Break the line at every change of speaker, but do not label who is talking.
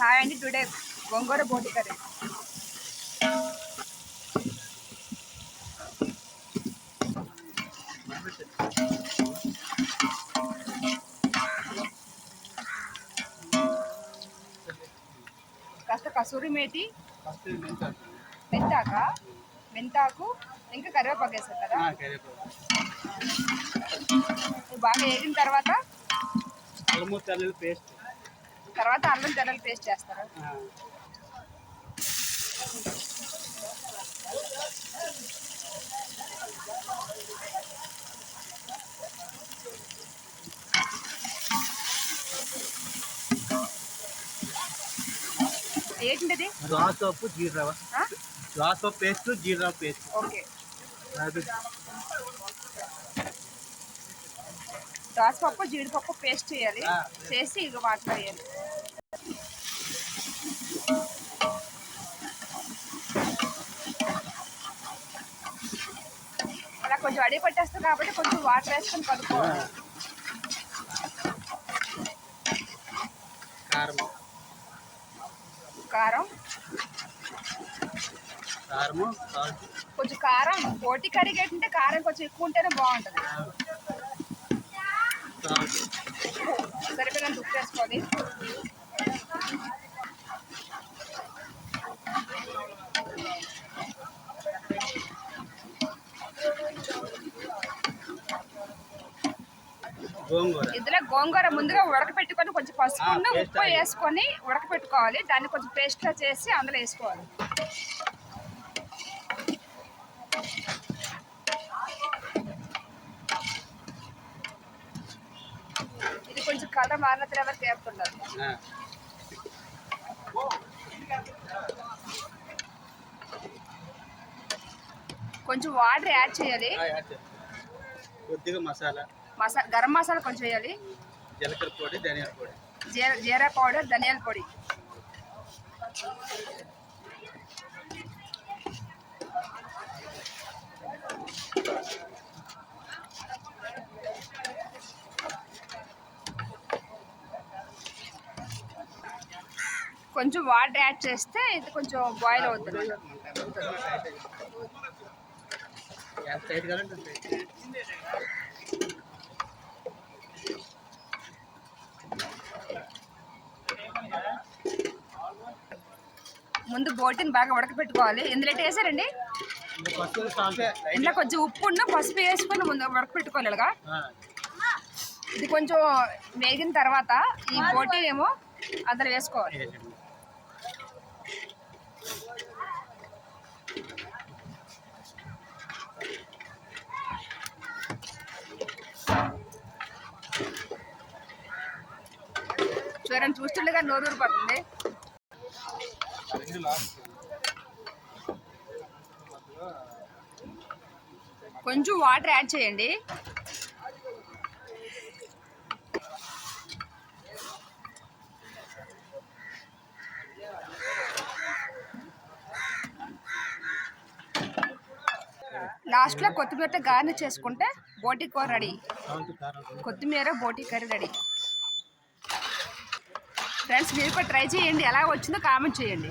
Hi అండి. Today గోంగూర బోటి curry. కాస్త కసూరి మేతి, మెంతాకు ఇంకా కరివేపాకు వేస్తారు కదా. బాగా వేగిన తర్వాత అల్లం తెల్లలు పేస్ట్ చేస్తారు. ఏంటిది?
రాసోపు జీరా పేస్ట్, జీరా పేస్ట్.
ఓకే, రాసపప్పు జీడిపప్పు పేస్ట్ చేయాలి. చేసి ఇక వాటర్ వేయాలి. అలా కొంచెం అడి పట్టేస్తుంది కాబట్టి కొంచెం వాటర్ వేసుకొని కలుపుకోవాలి. కారం కొంచెం కారం బోటి కర్రీకి ఏంటంటే కారం కొంచెం ఎక్కువ ఉంటేనే బాగుంటుంది. సరిపోయినంత ఉప్పు వేసుకోవాలి. ఇందులో గోంగూర ముందుగా ఉడకపెట్టుకొని కొంచెం పసుపు ఉప్పు వేసుకొని ఉడకపెట్టుకోవాలి. దాన్ని కొంచెం పేస్ట్గా చేసి అందులో వేసుకోవాలి. ఇది కొంచెం కలర్ మారిన తర్వాత వేపుతున్నారు. కొంచెం వాటర్ యాడ్ చేయాలి.
కొద్దిగా మసాలా,
గరం మసాలా కొంచెం వేయాలి.
జీలకర్ర పొడి, ధనియాల పొడి,
జీరా పౌడర్, ధనియాల పొడి. కొంచెం వాటర్ యాడ్ చేస్తే ఇది కొంచెం బాయిల్ అవుతుంది. ముందు బోటిని బాగా ఉడకపెట్టుకోవాలి. ఇందులో వేసారండి, ఇంట్లో కొంచెం ఉప్పు పసుపు వేసుకొని ముందు ఉడకపెట్టుకోవాలి. ఇలాగా ఇది కొంచెం వేగిన తర్వాత ఈ బోటి ఏమో అందులో వేసుకోవాలి. చూడండి, చూస్తుండగా నోరూరు పడుతుంది. కొంచెం వాటర్ యాడ్ చేయండి. లాస్ట్లో కొత్తిమీరతో గార్నిష్ చేసుకుంటే బోటి కూర రెడీ. కొత్తిమీర బోటి కర్రీ రెడీ. ఫ్రెండ్స్, మీరు కూడా ట్రై చేయండి. ఎలా వచ్చిందో కామెంట్ చేయండి.